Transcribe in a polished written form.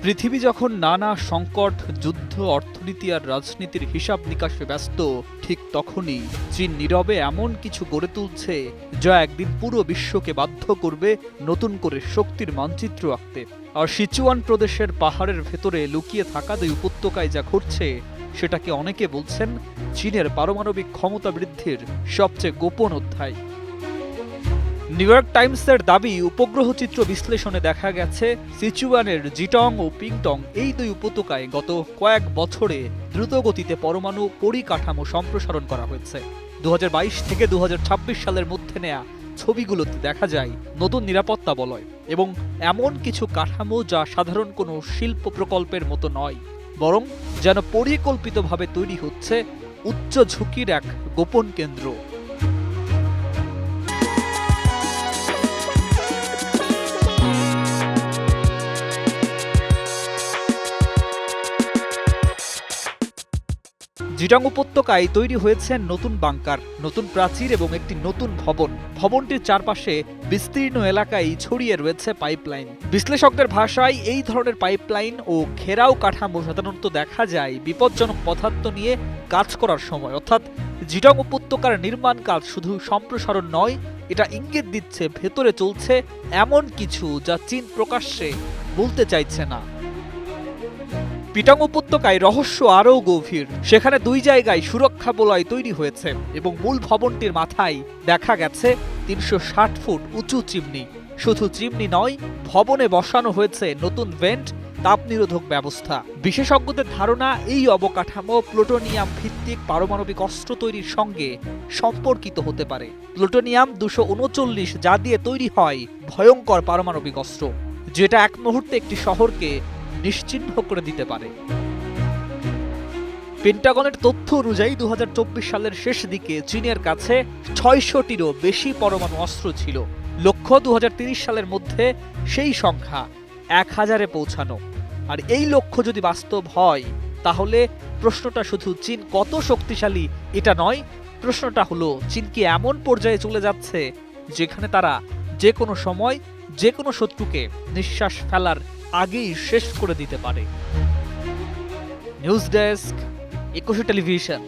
পৃথিবী যখন নানা সংকট, যুদ্ধ, অর্থনীতি আর রাজনীতির হিসাব নিকাশে ব্যস্ত, ঠিক তখনই চীন নীরবে এমন কিছু গড়ে তুলছে যা একদিন পুরো বিশ্বকে বাধ্য করবে নতুন করে শক্তির মানচিত্র আঁকতে। আর সিচুয়ান প্রদেশের পাহাড়ের ভেতরে লুকিয়ে থাকা দুই উপত্যকায় যা ঘটছে সেটাকে অনেকে বলছেন চীনের পারমাণবিক ক্ষমতা বৃদ্ধির সবচেয়ে গোপন অধ্যায়। নিউ ইয়র্ক টাইমসের দাবি, উপগ্রহ চিত্র বিশ্লেষণে দেখা গেছে সিচুয়ানের জিটং ও পিংটং এই দুই উপত্যকায় গত কয়েক বছরে দ্রুতগতিতে পরমাণু পরিকাঠামো সম্প্রসারণ করা হয়েছে। 2022 থেকে 2026 সালের মধ্যে নেয়া ছবিগুলোতে দেখা যায় নতুন নিরাপত্তা বলয় এবং এমন কিছু কাঠামো যা সাধারণ কোনো শিল্প প্রকল্পের মতো নয়, বরং যেন পরিকল্পিতভাবে তৈরি হচ্ছে উচ্চ ঝুঁকির এক গোপন কেন্দ্র। জিটং উপত্যকায় তৈরি হয়েছে নতুন বাংকার, নতুন প্রাচীর এবং একটি নতুন ভবন। ভবনটির চারপাশে বিস্তীর্ণ এলাকায় ছড়িয়ে রয়েছে পাইপলাইন। বিশ্লেষকদের ভাষায় এই ধরনের পাইপলাইন ও ঘেরাও কাঠামো সাধারণত দেখা যায় বিপজ্জনক পদার্থ নিয়ে কাজ করার সময়। অর্থাৎ জিটং উপত্যকার নির্মাণ কাজ শুধু সম্প্রসারণ নয়, এটা ইঙ্গিত দিচ্ছে ভেতরে চলছে এমন কিছু যা চীন প্রকাশ্যে বলতে চাইছে না। পিটং উপত্যকায় রহস্য আরও গভীর। সেখানে দুই জায়গায় সুরক্ষা বলয় তৈরি হয়েছে এবং মূল ভবনটির মাথায় দেখা গেছে 360 ফুট উঁচু চিমনি। শুধু চিমনি নয়, ভবনে বসানো হয়েছে নতুন ভেন্ট, তাপ নিরোধক ব্যবস্থা। বিশেষজ্ঞদের ধারণা, এই অবকাঠামো প্লুটোনিয়াম ভিত্তিক পারমাণবিক অস্ত্র তৈরির সঙ্গে সম্পর্কিত হতে পারে। প্লুটোনিয়াম 239, যা দিয়ে তৈরি হয় ভয়ঙ্কর পারমাণবিক অস্ত্র, যেটা এক মুহূর্তে একটি শহরকে নিশ্চিহ্ন করে দিতে পারে। পেন্টাগনের তথ্য অনুযায়ী 2024 সালের শেষ দিকে চীনের কাছে 600টিরও বেশি পরমাণু অস্ত্র ছিল। লক্ষ্য 2030 সালের মধ্যে সেই সংখ্যা 1000-এ পৌঁছানো। আর এই লক্ষ্য যদি বাস্তব হয়, তাহলে প্রশ্নটা শুধু চীন কত শক্তিশালী এটা নয়, প্রশ্নটা হলো চীন কি এমন পর্যায়ে চলে যাচ্ছে যেখানে তারা যে কোনো সময় যে কোনো শত্রুকে নিঃশ্বাস ফেলার আগেই শেষ করে দিতে পারে। নিউজ ডেস্ক, একুশে টেলিভিশন।